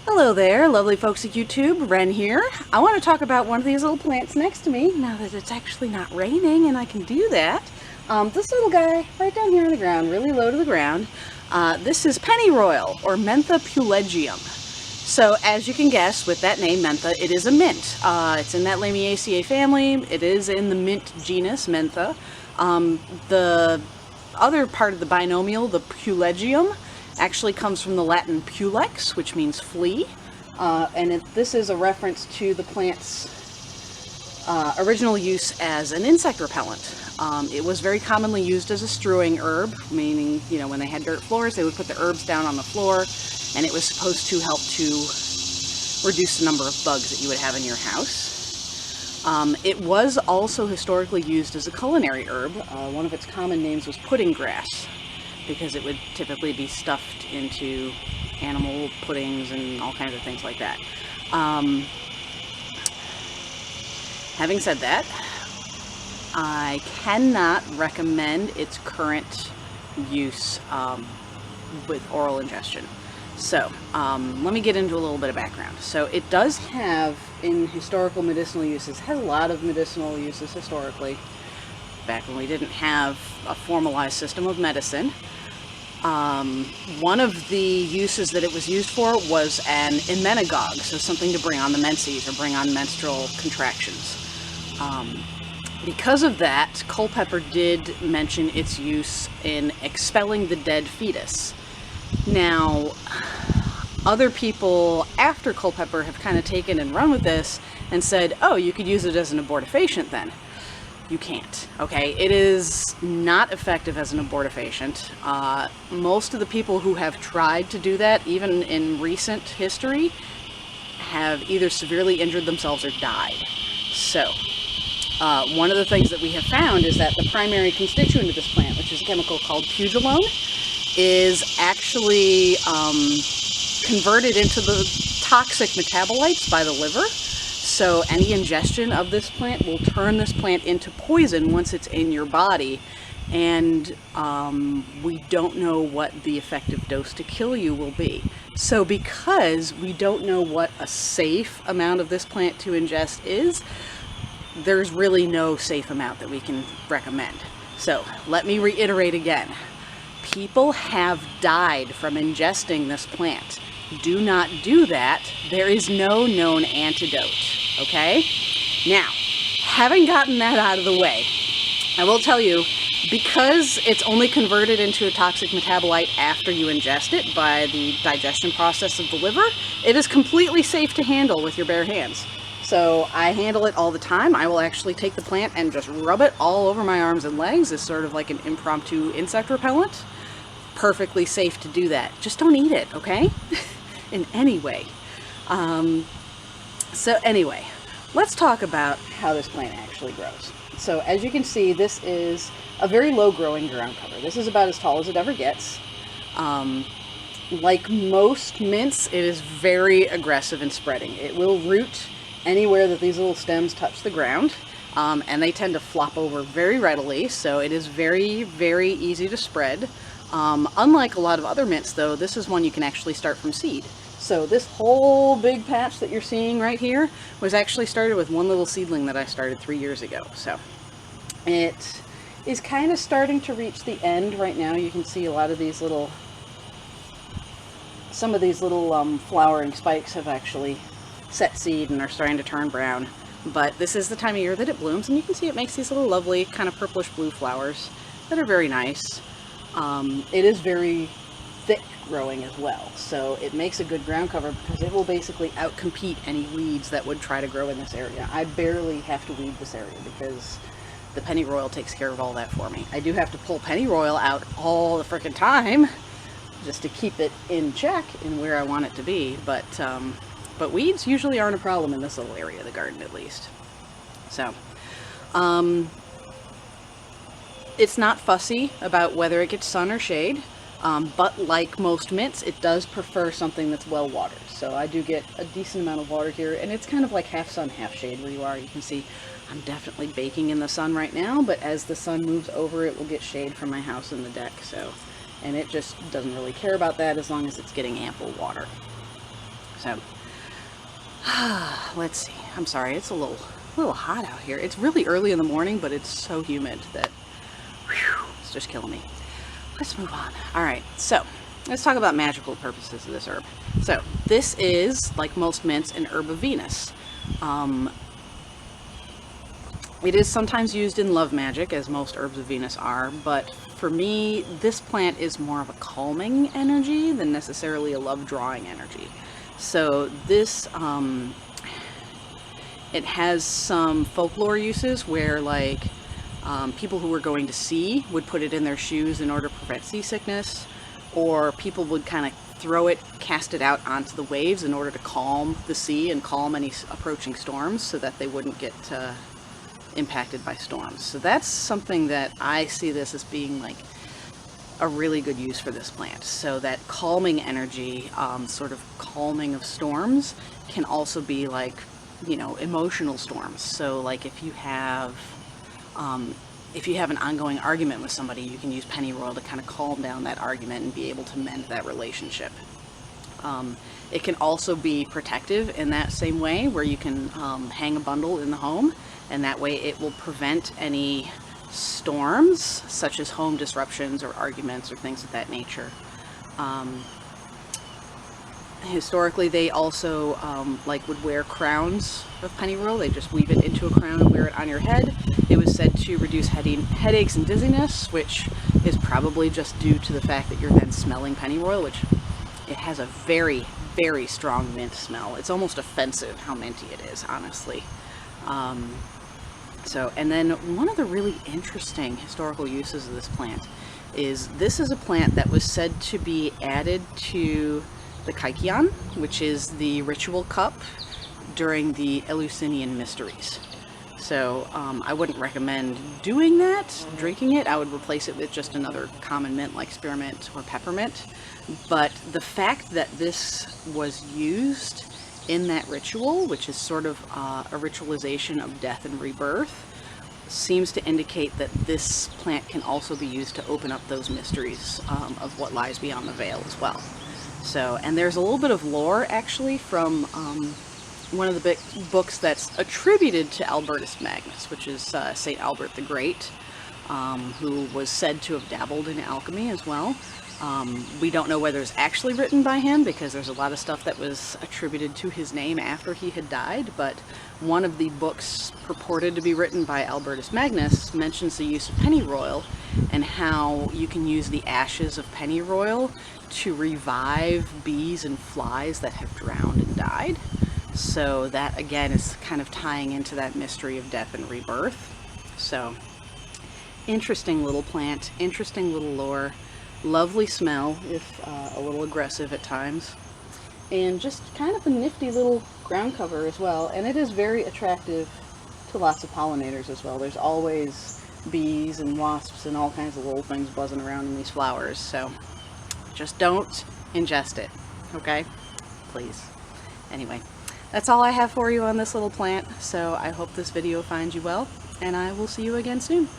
Hello there, lovely folks at YouTube. Ren here. I want to talk about one of these little plants next to me, now that it's actually not raining and I can do that. This little guy right down here on the ground, really low to the ground. This is Pennyroyal, or Mentha pulegium. So as you can guess, with that name, Mentha, it is a mint. It's in that Lamiaceae family. It is in the mint genus, Mentha. The other part of the binomial, the pulegium, actually comes from the Latin pulex, which means flea, and this is a reference to the plant's original use as an insect repellent. It was very commonly used as a strewing herb, meaning, you know, when they had dirt floors, they would put the herbs down on the floor, and it was supposed to help to reduce the number of bugs that you would have in your house. It was also historically used as a culinary herb. One of its common names was pudding grass, because it would typically be stuffed into animal puddings and all kinds of things like that. Having said that, I cannot recommend its current use with oral ingestion. So let me get into a little bit of background. So it does have, in historical medicinal uses, has a lot of medicinal uses historically, back when we didn't have a formalized system of medicine. One of the uses that it was used for was an emmenagogue, so something to bring on the menses or bring on menstrual contractions. Because of that, Culpeper did mention its use in expelling the dead fetus. Now, other people after Culpeper have kind of taken and run with this and said, oh, you could use it as an abortifacient then. You can't, okay? It is not effective as an abortifacient. Most of the people who have tried to do that, even in recent history, have either severely injured themselves or died. So, one of the things that we have found is that the primary constituent of this plant, which is a chemical called pugelone, is actually converted into the toxic metabolites by the liver. So any ingestion of this plant will turn this plant into poison once it's in your body, and we don't know what the effective dose to kill you will be. So because we don't know what a safe amount of this plant to ingest is, there's really no safe amount that we can recommend. So let me reiterate again. People have died from ingesting this plant. Do not do that. There is no known antidote, okay? Now, having gotten that out of the way, I will tell you, because it's only converted into a toxic metabolite after you ingest it by the digestion process of the liver, it is completely safe to handle with your bare hands. So I handle it all the time. I will actually take the plant and just rub it all over my arms and legs as sort of like an impromptu insect repellent. Perfectly safe to do that. Just don't eat it, okay? In any way. So anyway, let's talk about how this plant actually grows. So as you can see, this is a very low growing ground cover. This is about as tall as it ever gets. Like most mints, it is very aggressive in spreading. It will root anywhere that these little stems touch the ground, and they tend to flop over very readily, so it is very, very easy to spread. Unlike a lot of other mints, though, this is one you can actually start from seed. So this whole big patch that you're seeing right here was actually started with one little seedling that I started 3 years ago. So it is kind of starting to reach the end right now. You can see a lot of these little, some of these little flowering spikes have actually set seed and are starting to turn brown. But this is the time of year that it blooms, and you can see it makes these little lovely kind of purplish blue flowers that are very nice. It is very thick growing as well, so it makes a good ground cover because it will basically outcompete any weeds that would try to grow in this area. I barely have to weed this area because the pennyroyal takes care of all that for me. I do have to pull pennyroyal out all the frickin' time just to keep it in check in where I want it to be, but weeds usually aren't a problem in this little area of the garden, at least. So, it's not fussy about whether it gets sun or shade, but like most mints, it does prefer something that's well watered. So I do get a decent amount of water here, and it's kind of like half sun, half shade where you are. You can see I'm definitely baking in the sun right now, but as the sun moves over, it will get shade from my house and the deck. So, and it just doesn't really care about that as long as it's getting ample water. So, let's see. I'm sorry, it's a little hot out here. It's really early in the morning, but it's so humid that, whew, it's just killing me. Let's move on. All right, so let's talk about magical purposes of this herb. So this is, like most mints, an herb of Venus. It is sometimes used in love magic, as most herbs of Venus are, but for me, this plant is more of a calming energy than necessarily a love-drawing energy. So this, it has some folklore uses where, like, people who were going to sea would put it in their shoes in order to prevent seasickness, or people would kind of throw it, cast it out onto the waves in order to calm the sea and calm any approaching storms so that they wouldn't get impacted by storms. So that's something that I see this as being like a really good use for this plant. So that calming energy, sort of calming of storms, can also be like, you know, emotional storms. So like if you have an ongoing argument with somebody, you can use pennyroyal to kind of calm down that argument and be able to mend that relationship. It can also be protective in that same way, where you can hang a bundle in the home, and that way it will prevent any storms, such as home disruptions or arguments or things of that nature. Historically, they also like would wear crowns of pennyroyal. They just weave it into a crown and wear it on your head. It was said to reduce headaches and dizziness, which is probably just due to the fact that you're then smelling pennyroyal, which it has a very, very strong mint smell. It's almost offensive how minty it is, honestly. And then one of the really interesting historical uses of this plant is this is a plant that was said to be added to the kykeon, which is the ritual cup during the Eleusinian mysteries. So I wouldn't recommend doing that, drinking it. I would replace it with just another common mint like spearmint or peppermint. But the fact that this was used in that ritual, which is sort of a ritualization of death and rebirth, seems to indicate that this plant can also be used to open up those mysteries of what lies beyond the veil as well. So, and there's a little bit of lore actually from one of the big books that's attributed to Albertus Magnus, which is Saint Albert the Great, who was said to have dabbled in alchemy as well. We don't know whether it's actually written by him, because there's a lot of stuff that was attributed to his name after he had died, but one of the books purported to be written by Albertus Magnus mentions the use of pennyroyal and how you can use the ashes of pennyroyal to revive bees and flies that have drowned and died. So that again is kind of tying into that mystery of death and rebirth. So interesting little plant, interesting little lore. Lovely smell, if a little aggressive at times, and just kind of a nifty little ground cover as well. And it is very attractive to lots of pollinators as well. There's always bees and wasps and all kinds of little things buzzing around in these flowers, so just don't ingest it, okay? Please. Anyway, that's all I have for you on this little plant, so I hope this video finds you well, and I will see you again soon.